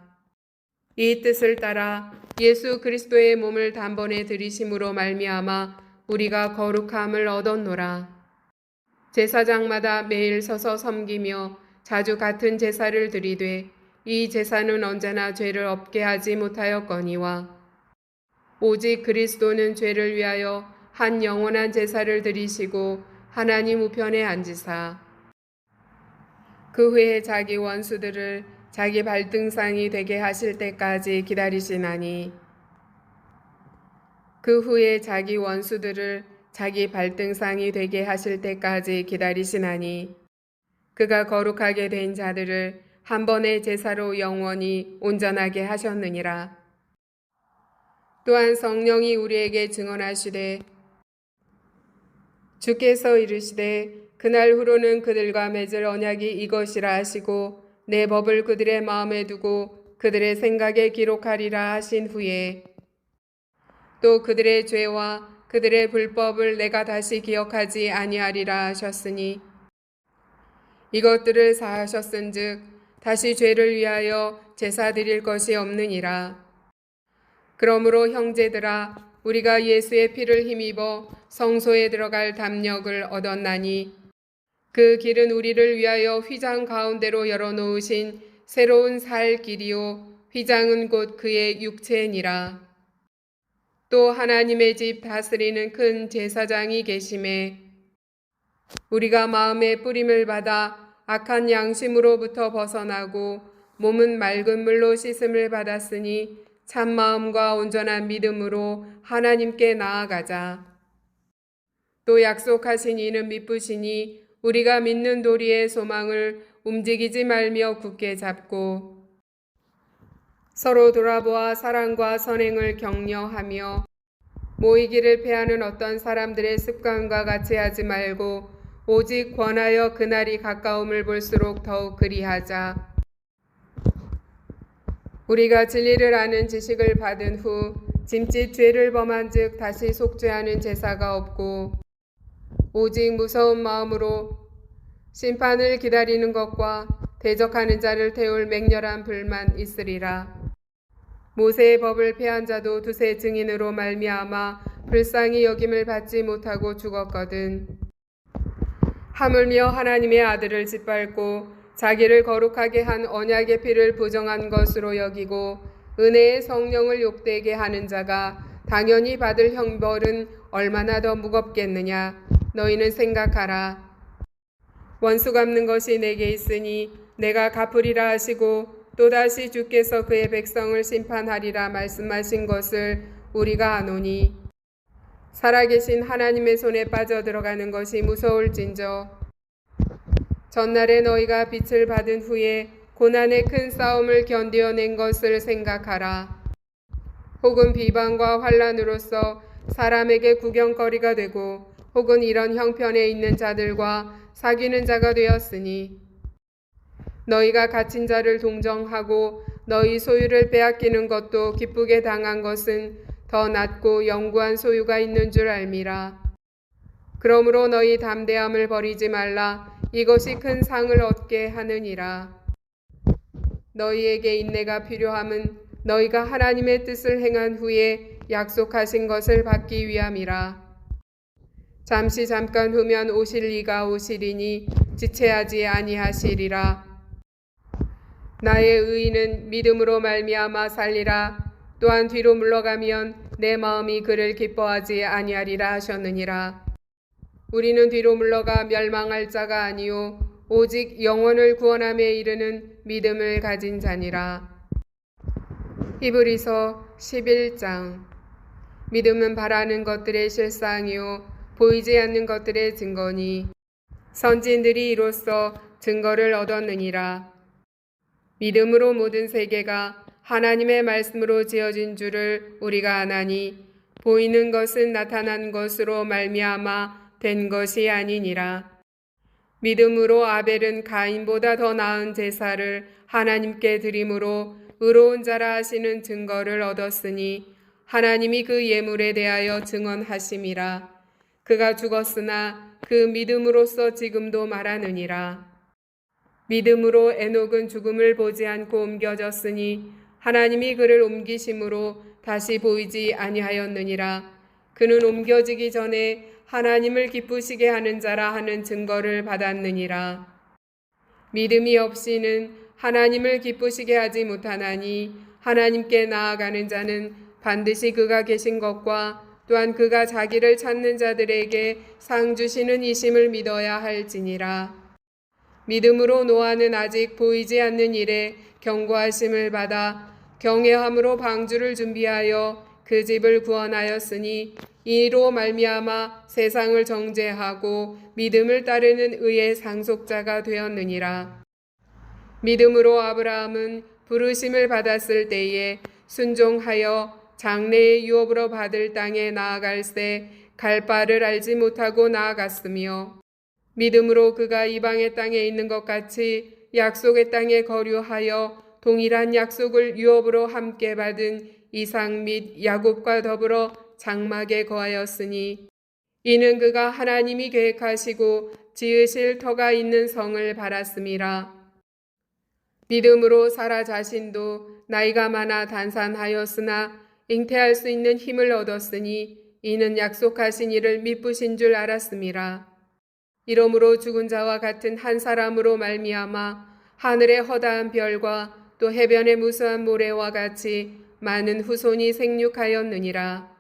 Speaker 1: 이 뜻을 따라 예수 그리스도의 몸을 단번에 들이심으로 말미암아 우리가 거룩함을 얻었노라. 제사장마다 매일 서서 섬기며 자주 같은 제사를 드리되 이 제사는 언제나 죄를 없게 하지 못하였거니와 오직 그리스도는 죄를 위하여 한 영원한 제사를 드리시고 하나님 우편에 앉으사 그 후에 자기 원수들을 자기 발등상이 되게 하실 때까지 기다리시나니 그 후에 자기 원수들을 자기 발등상이 되게 하실 때까지 기다리시나니 그가 거룩하게 된 자들을 한 번의 제사로 영원히 온전하게 하셨느니라. 또한 성령이 우리에게 증언하시되 주께서 이르시되 그날 후로는 그들과 맺을 언약이 이것이라 하시고 내 법을 그들의 마음에 두고 그들의 생각에 기록하리라 하신 후에 또 그들의 죄와 그들의 불법을 내가 다시 기억하지 아니하리라 하셨으니 이것들을 사하셨은즉 다시 죄를 위하여 제사 드릴 것이 없느니라. 그러므로 형제들아 우리가 예수의 피를 힘입어 성소에 들어갈 담력을 얻었나니 그 길은 우리를 위하여 휘장 가운데로 열어놓으신 새로운 살 길이요 휘장은 곧 그의 육체니라. 또 하나님의 집 다스리는 큰 제사장이 계심에 우리가 마음의 뿌림을 받아 악한 양심으로부터 벗어나고 몸은 맑은 물로 씻음을 받았으니 참마음과 온전한 믿음으로 하나님께 나아가자. 또 약속하신 이는 미쁘시니 우리가 믿는 도리의 소망을 움직이지 말며 굳게 잡고 서로 돌아보아 사랑과 선행을 격려하며 모이기를 패하는 어떤 사람들의 습관과 같이 하지 말고 오직 권하여 그날이 가까움을 볼수록 더욱 그리하자. 우리가 진리를 아는 지식을 받은 후 짐짓 죄를 범한 즉 다시 속죄하는 제사가 없고 오직 무서운 마음으로 심판을 기다리는 것과 대적하는 자를 태울 맹렬한 불만 있으리라. 모세의 법을 폐한 자도 두세 증인으로 말미암아 불쌍히 여김을 받지 못하고 죽었거든. 하물며 하나님의 아들을 짓밟고 자기를 거룩하게 한 언약의 피를 부정한 것으로 여기고 은혜의 성령을 욕되게 하는 자가 당연히 받을 형벌은 얼마나 더 무겁겠느냐. 너희는 생각하라. 원수 갚는 것이 내게 있으니 내가 갚으리라 하시고 또다시 주께서 그의 백성을 심판하리라 말씀하신 것을 우리가 아노니 살아계신 하나님의 손에 빠져들어가는 것이 무서울진저 전날에 너희가 빛을 받은 후에 고난의 큰 싸움을 견디어낸 것을 생각하라. 혹은 비방과 환난으로서 사람에게 구경거리가 되고 혹은 이런 형편에 있는 자들과 사귀는 자가 되었으니 너희가 갇힌 자를 동정하고 너희 소유를 빼앗기는 것도 기쁘게 당한 것은 더 낫고 영구한 소유가 있는 줄 알미라. 그러므로 너희 담대함을 버리지 말라. 이것이 큰 상을 얻게 하느니라. 너희에게 인내가 필요함은 너희가 하나님의 뜻을 행한 후에 약속하신 것을 받기 위함이라. 잠시 잠깐 후면 오실 이가 오시리니 지체하지 아니하시리라. 나의 의인은 믿음으로 말미암아 살리라. 또한 뒤로 물러가면 내 마음이 그를 기뻐하지 아니하리라 하셨느니라. 우리는 뒤로 물러가 멸망할 자가 아니요 오직 영혼을 구원함에 이르는 믿음을 가진 자니라. 히브리서 11장. 믿음은 바라는 것들의 실상이요 보이지 않는 것들의 증거니 선진들이 이로써 증거를 얻었느니라. 믿음으로 모든 세계가 하나님의 말씀으로 지어진 줄을 우리가 아나니 보이는 것은 나타난 것으로 말미암아 된 것이 아니니라. 믿음으로 아벨은 가인보다 더 나은 제사를 하나님께 드림으로 의로운 자라 하시는 증거를 얻었으니 하나님이 그 예물에 대하여 증언하심이라. 그가 죽었으나 그 믿음으로써 지금도 말하느니라. 믿음으로 에녹은 죽음을 보지 않고 옮겨졌으니 하나님이 그를 옮기심으로 다시 보이지 아니하였느니라. 그는 옮겨지기 전에 하나님을 기쁘시게 하는 자라 하는 증거를 받았느니라. 믿음이 없이는 하나님을 기쁘시게 하지 못하나니 하나님께 나아가는 자는 반드시 그가 계신 것과 또한 그가 자기를 찾는 자들에게 상 주시는 이심을 믿어야 할지니라. 믿음으로 노아는 아직 보이지 않는 일에 경고하심을 받아 경외함으로 방주를 준비하여 그 집을 구원하였으니 이로 말미암아 세상을 정죄하고 믿음을 따르는 의의 상속자가 되었느니라. 믿음으로 아브라함은 부르심을 받았을 때에 순종하여 장래의 유업으로 받을 땅에 나아갈새 갈 바를 알지 못하고 나아갔으며 믿음으로 그가 이방의 땅에 있는 것 같이 약속의 땅에 거류하여 동일한 약속을 유업으로 함께 받은 이삭 및 야곱과 더불어 장막에 거하였으니 이는 그가 하나님이 계획하시고 지으실 터가 있는 성을 바랐음이라. 믿음으로 사라 자신도 나이가 많아 단산하였으나 잉태할 수 있는 힘을 얻었으니 이는 약속하신 이를 미쁘신 줄 알았음이라. 이러므로 죽은 자와 같은 한 사람으로 말미암아 하늘의 허다한 별과 또 해변의 무수한 모래와 같이 많은 후손이 생육하였느니라.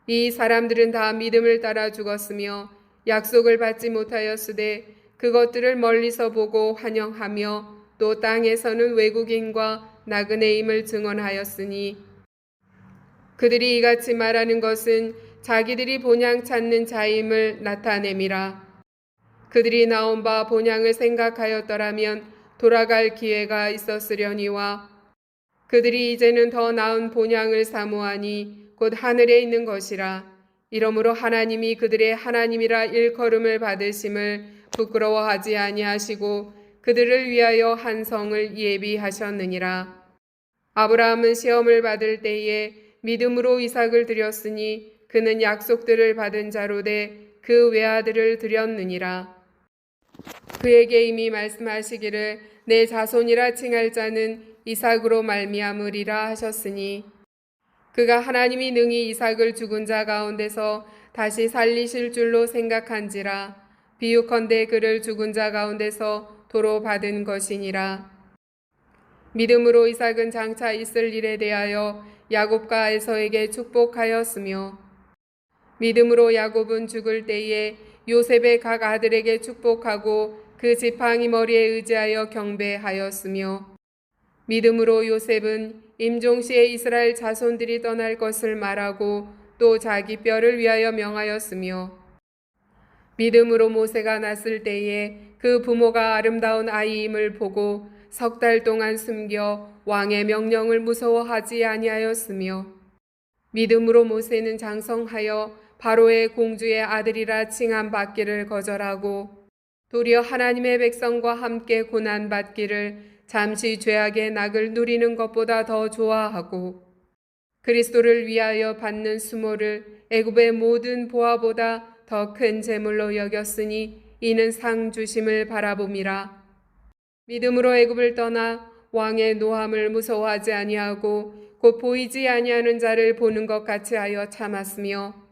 Speaker 1: 이 사람들은 다 믿음을 따라 죽었으며 약속을 받지 못하였으되 그것들을 멀리서 보고 환영하며 또 땅에서는 외국인과 나그네임을 증언하였으니 그들이 이같이 말하는 것은 자기들이 본향 찾는 자임을 나타냄이라. 그들이 나온 바 본향을 생각하였더라면 돌아갈 기회가 있었으려니와 그들이 이제는 더 나은 본향을 사모하니 곧 하늘에 있는 것이라. 이러므로 하나님이 그들의 하나님이라 일컬음을 받으심을 부끄러워하지 아니하시고 그들을 위하여 한 성을 예비하셨느니라. 아브라함은 시험을 받을 때에 믿음으로 이삭을 드렸으니 그는 약속들을 받은 자로 돼 그 외아들을 드렸느니라. 그에게 이미 말씀하시기를 내 자손이라 칭할 자는 이삭으로 말미암으리라 하셨으니 그가 하나님이 능히 이삭을 죽은 자 가운데서 다시 살리실 줄로 생각한지라. 비유컨대 그를 죽은 자 가운데서 도로 받은 것이니라. 믿음으로 이삭은 장차 있을 일에 대하여 야곱과 에서에게 축복하였으며 믿음으로 야곱은 죽을 때에 요셉의 각 아들에게 축복하고 그 지팡이 머리에 의지하여 경배하였으며 믿음으로 요셉은 임종시에 이스라엘 자손들이 떠날 것을 말하고 또 자기 뼈를 위하여 명하였으며 믿음으로 모세가 났을 때에 그 부모가 아름다운 아이임을 보고 10달 동안 숨겨 왕의 명령을 무서워하지 아니하였으며 믿음으로 모세는 장성하여 바로의 공주의 아들이라 칭함받기를 거절하고 도리어 하나님의 백성과 함께 고난받기를 잠시 죄악의 낙을 누리는 것보다 더 좋아하고 그리스도를 위하여 받는 수모를 애굽의 모든 보화보다 더 큰 재물로 여겼으니 이는 상 주심을 바라봄이라. 믿음으로 애굽을 떠나 왕의 노함을 무서워하지 아니하고 곧 보이지 아니하는 자를 보는 것 같이 하여 참았으며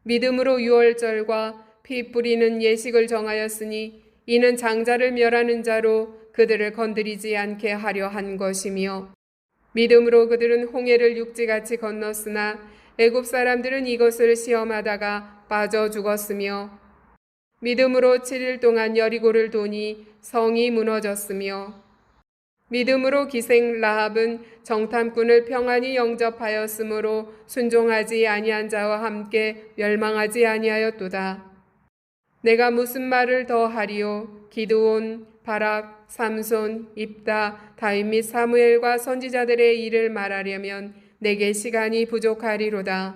Speaker 1: 믿음으로 유월절과 피 뿌리는 예식을 정하였으니 이는 장자를 멸하는 자로 그들을 건드리지 않게 하려 한 것이며 믿음으로 그들은 홍해를 육지같이 건넜으나 애굽 사람들은 이것을 시험하다가 빠져 죽었으며 믿음으로 7일 동안 여리고를 도니 성이 무너졌으며 믿음으로 기생 라합은 정탐꾼을 평안히 영접하였으므로 순종하지 아니한 자와 함께 멸망하지 아니하였도다. 내가 무슨 말을 더 하리요? 기드온, 바락, 삼손, 입다, 다윗 및 사무엘과 선지자들의 일을 말하려면 내게 시간이 부족하리로다.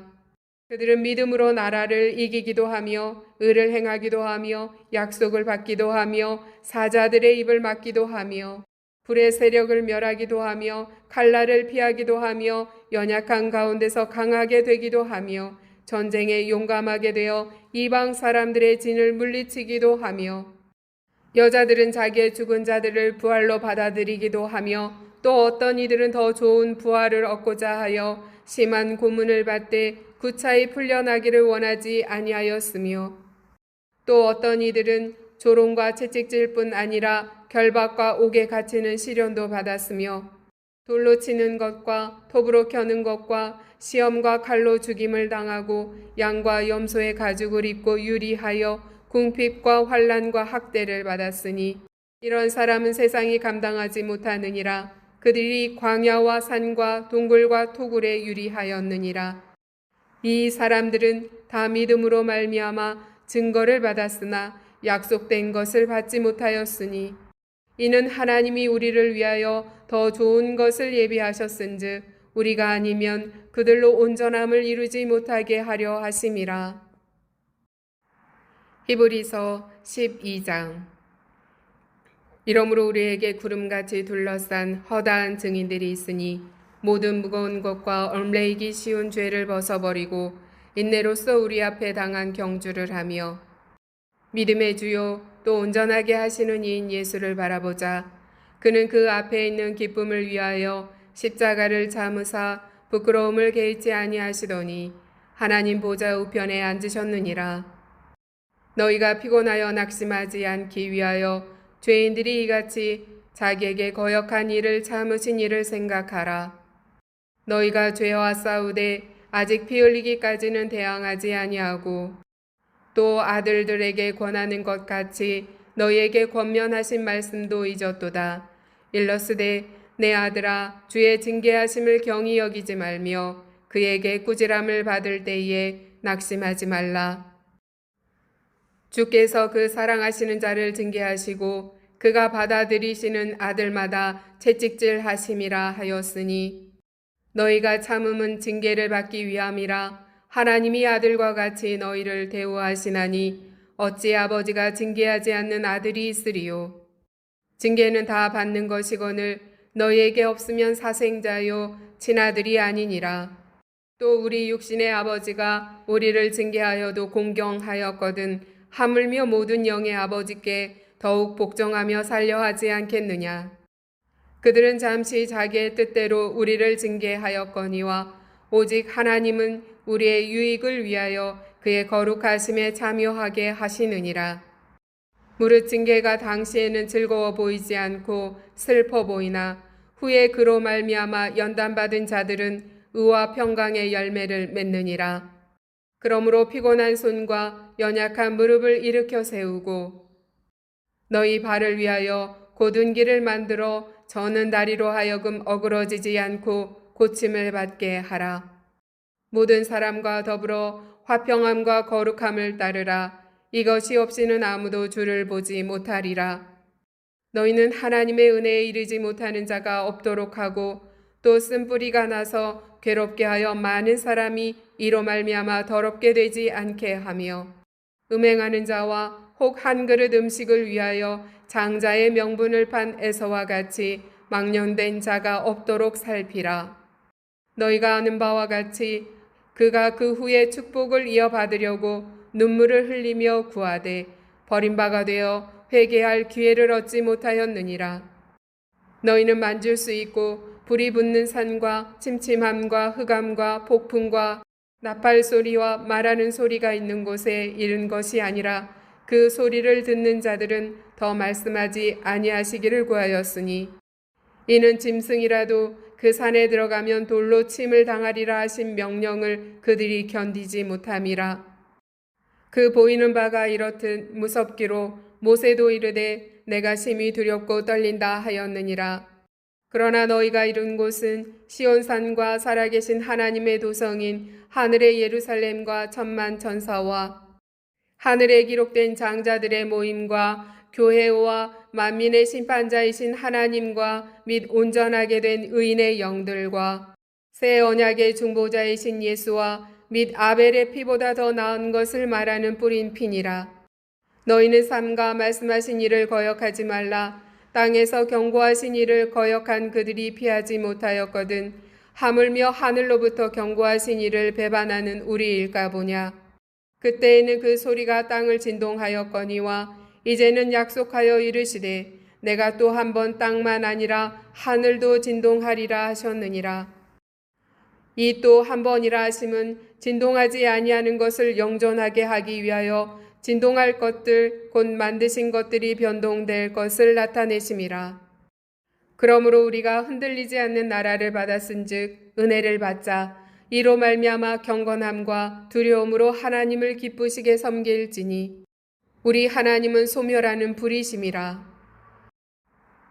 Speaker 1: 그들은 믿음으로 나라를 이기기도 하며 의를 행하기도 하며 약속을 받기도 하며 사자들의 입을 막기도 하며 불의 세력을 멸하기도 하며 칼날을 피하기도 하며 연약한 가운데서 강하게 되기도 하며 전쟁에 용감하게 되어 이방 사람들의 진을 물리치기도 하며 여자들은 자기의 죽은 자들을 부활로 받아들이기도 하며 또 어떤 이들은 더 좋은 부활을 얻고자 하여 심한 고문을 받되 구차히 풀려나기를 원하지 아니하였으며 또 어떤 이들은 조롱과 채찍질뿐 아니라 결박과 옥에 갇히는 시련도 받았으며 돌로 치는 것과 톱으로 켜는 것과 시험과 칼로 죽임을 당하고 양과 염소의 가죽을 입고 유리하여 궁핍과 환난과 학대를 받았으니 이런 사람은 세상이 감당하지 못하느니라. 그들이 광야와 산과 동굴과 토굴에 유리하였느니라. 이 사람들은 다 믿음으로 말미암아 증거를 받았으나 약속된 것을 받지 못하였으니 이는 하나님이 우리를 위하여 더 좋은 것을 예비하셨은즉 우리가 아니면 그들로 온전함을 이루지 못하게 하려 하심이라. 히브리서 12장. 이러므로 우리에게 구름같이 둘러싼 허다한 증인들이 있으니 모든 무거운 것과 얽매이기 쉬운 죄를 벗어버리고 인내로써 우리 앞에 당한 경주를 하며 믿음의 주요 또 온전하게 하시는 이인 예수를 바라보자. 그는 그 앞에 있는 기쁨을 위하여 십자가를 참으사 부끄러움을 개의치 아니하시더니 하나님 보좌 우편에 앉으셨느니라. 너희가 피곤하여 낙심하지 않기 위하여 죄인들이 이같이 자기에게 거역한 일을 참으신 일을 생각하라. 너희가 죄와 싸우되 아직 피 흘리기까지는 대항하지 아니하고 또 아들들에게 권하는 것 같이 너희에게 권면하신 말씀도 잊었도다. 일러스되 내 아들아 주의 징계하심을 경히 여기지 말며 그에게 꾸지람을 받을 때에 낙심하지 말라. 주께서 그 사랑하시는 자를 징계하시고 그가 받아들이시는 아들마다 채찍질 하심이라 하였으니 너희가 참음은 징계를 받기 위함이라. 하나님이 아들과 같이 너희를 대우하시나니 어찌 아버지가 징계하지 않는 아들이 있으리요. 징계는 다 받는 것이거늘 너희에게 없으면 사생자요 친아들이 아니니라. 또 우리 육신의 아버지가 우리를 징계하여도 공경하였거든 하물며 모든 영의 아버지께 더욱 복종하며 살려하지 않겠느냐. 그들은 잠시 자기의 뜻대로 우리를 징계하였거니와 오직 하나님은 우리의 유익을 위하여 그의 거룩하심에 참여하게 하시느니라. 무릇 징계가 당시에는 즐거워 보이지 않고 슬퍼 보이나 후에 그로 말미암아 연단받은 자들은 의와 평강의 열매를 맺느니라. 그러므로 피곤한 손과 연약한 무릎을 일으켜 세우고 너희 발을 위하여 곧은 길을 만들어 저는 다리로 하여금 어그러지지 않고 고침을 받게 하라. 모든 사람과 더불어 화평함과 거룩함을 따르라. 이것이 없이는 아무도 주를 보지 못하리라. 너희는 하나님의 은혜에 이르지 못하는 자가 없도록 하고 또 쓴뿌리가 나서 괴롭게 하여 많은 사람이 이로 말미암아 더럽게 되지 않게 하며 음행하는 자와 혹 한 그릇 음식을 위하여 장자의 명분을 판 에서와 같이 망령된 자가 없도록 살피라. 너희가 아는 바와 같이 그가 그 후에 축복을 이어받으려고 눈물을 흘리며 구하되 버림바가 되어 회개할 기회를 얻지 못하였느니라. 너희는 만질 수 있고 불이 붙는 산과 침침함과 흑암과 폭풍과 나팔 소리와 말하는 소리가 있는 곳에 이른 것이 아니라 그 소리를 듣는 자들은 더 말씀하지 아니하시기를 구하였으니 이는 짐승이라도 그 산에 들어가면 돌로 침을 당하리라 하신 명령을 그들이 견디지 못함이라. 그 보이는 바가 이렇듯 무섭기로 모세도 이르되 내가 심히 두렵고 떨린다 하였느니라. 그러나 너희가 이룬 곳은 시온산과 살아계신 하나님의 도성인 하늘의 예루살렘과 천만 천사와 하늘에 기록된 장자들의 모임과 교회와 만민의 심판자이신 하나님과 및 온전하게 된 의인의 영들과 새 언약의 중보자이신 예수와 및 아벨의 피보다 더 나은 것을 말하는 뿌린 피니라. 너희는 삼가 말씀하신 이를 거역하지 말라. 땅에서 경고하신 이를 거역한 그들이 피하지 못하였거든 하물며 하늘로부터 경고하신 이를 배반하는 우리일까 보냐. 그때에는 그 소리가 땅을 진동하였거니와 이제는 약속하여 이르시되 내가 또 한 번 땅만 아니라 하늘도 진동하리라 하셨느니라. 이 또 한 번이라 하심은 진동하지 아니하는 것을 영존하게 하기 위하여 진동할 것들 곧 만드신 것들이 변동될 것을 나타내심이라. 그러므로 우리가 흔들리지 않는 나라를 받았은즉 은혜를 받자 이로 말미암아 경건함과 두려움으로 하나님을 기쁘시게 섬길지니 우리 하나님은 소멸하는 불이심이라.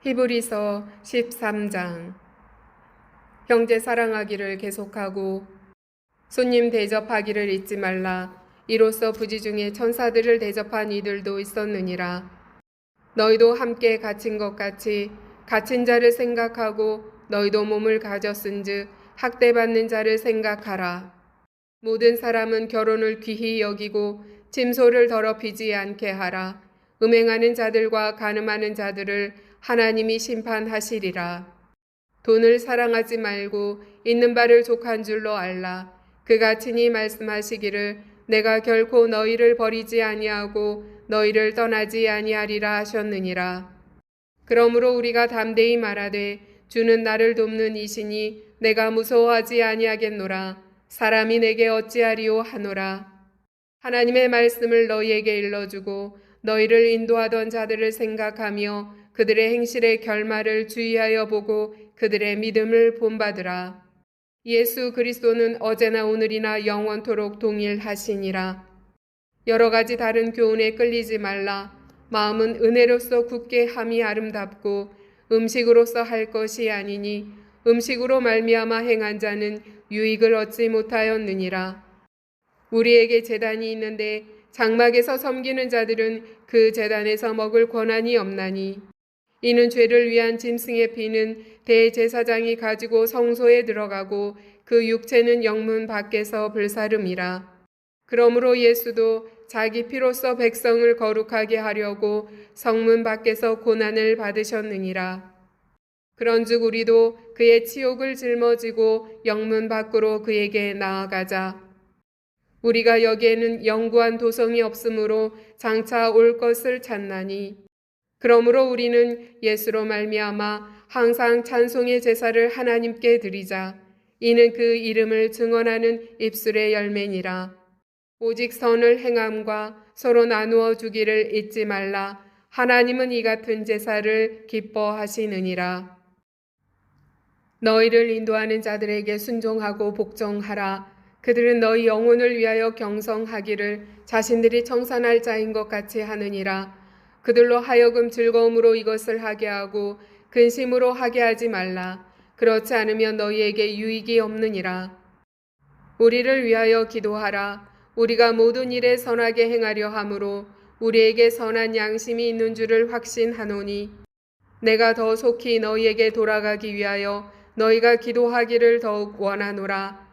Speaker 1: 히브리서 13장. 형제 사랑하기를 계속하고 손님 대접하기를 잊지 말라. 이로써 부지 중에 천사들을 대접한 이들도 있었느니라. 너희도 함께 갇힌 것 같이 갇힌 자를 생각하고 너희도 몸을 가졌은즉 학대받는 자를 생각하라. 모든 사람은 결혼을 귀히 여기고 침소를 더럽히지 않게 하라. 음행하는 자들과 간음하는 자들을 하나님이 심판하시리라. 돈을 사랑하지 말고 있는 바를 족한 줄로 알라. 그가 친히 말씀하시기를 내가 결코 너희를 버리지 아니하고 너희를 떠나지 아니하리라 하셨느니라. 그러므로 우리가 담대히 말하되 주는 나를 돕는 이시니 내가 무서워하지 아니하겠노라. 사람이 내게 어찌하리요 하노라. 하나님의 말씀을 너희에게 일러주고 너희를 인도하던 자들을 생각하며 그들의 행실의 결말을 주의하여 보고 그들의 믿음을 본받으라. 예수 그리스도는 어제나 오늘이나 영원토록 동일하시니라. 여러 가지 다른 교훈에 끌리지 말라. 마음은 은혜로서 굳게 함이 아름답고 음식으로서 할 것이 아니니 음식으로 말미암아 행한 자는 유익을 얻지 못하였느니라. 우리에게 제단이 있는데 장막에서 섬기는 자들은 그 제단에서 먹을 권한이 없나니 이는 죄를 위한 짐승의 피는 대제사장이 가지고 성소에 들어가고 그 육체는 영문 밖에서 불사름이라. 그러므로 예수도 자기 피로써 백성을 거룩하게 하려고 성문 밖에서 고난을 받으셨느니라. 그런즉 우리도 그의 치욕을 짊어지고 영문 밖으로 그에게 나아가자. 우리가 여기에는 영구한 도성이 없으므로 장차 올 것을 찾나니 그러므로 우리는 예수로 말미암아 항상 찬송의 제사를 하나님께 드리자. 이는 그 이름을 증언하는 입술의 열매니라. 오직 선을 행함과 서로 나누어 주기를 잊지 말라. 하나님은 이 같은 제사를 기뻐하시느니라. 너희를 인도하는 자들에게 순종하고 복종하라. 그들은 너희 영혼을 위하여 경성하기를 자신들이 청산할 자인 것 같이 하느니라. 그들로 하여금 즐거움으로 이것을 하게 하고 근심으로 하게 하지 말라. 그렇지 않으면 너희에게 유익이 없느니라. 우리를 위하여 기도하라. 우리가 모든 일에 선하게 행하려 함으로 우리에게 선한 양심이 있는 줄을 확신하노니 내가 더 속히 너희에게 돌아가기 위하여 너희가 기도하기를 더욱 원하노라.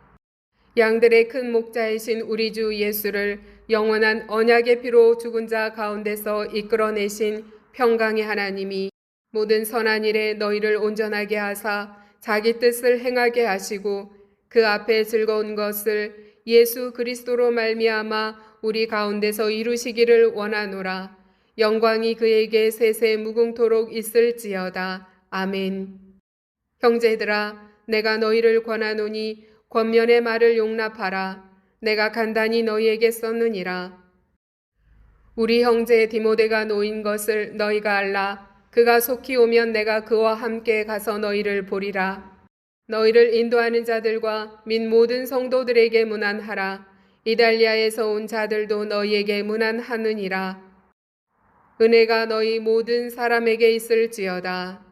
Speaker 1: 양들의 큰 목자이신 우리 주 예수를 영원한 언약의 피로 죽은 자 가운데서 이끌어내신 평강의 하나님이 모든 선한 일에 너희를 온전하게 하사 자기 뜻을 행하게 하시고 그 앞에 즐거운 것을 예수 그리스도로 말미암아 우리 가운데서 이루시기를 원하노라. 영광이 그에게 세세 무궁토록 있을지어다. 아멘. 형제들아, 내가 너희를 권하노니 권면의 말을 용납하라. 내가 간단히 너희에게 썼느니라. 우리 형제 디모데가 놓인 것을 너희가 알라. 그가 속히 오면 내가 그와 함께 가서 너희를 보리라. 너희를 인도하는 자들과 및 모든 성도들에게 문안하라. 이달리아에서 온 자들도 너희에게 문안하느니라. 은혜가 너희 모든 사람에게 있을지어다.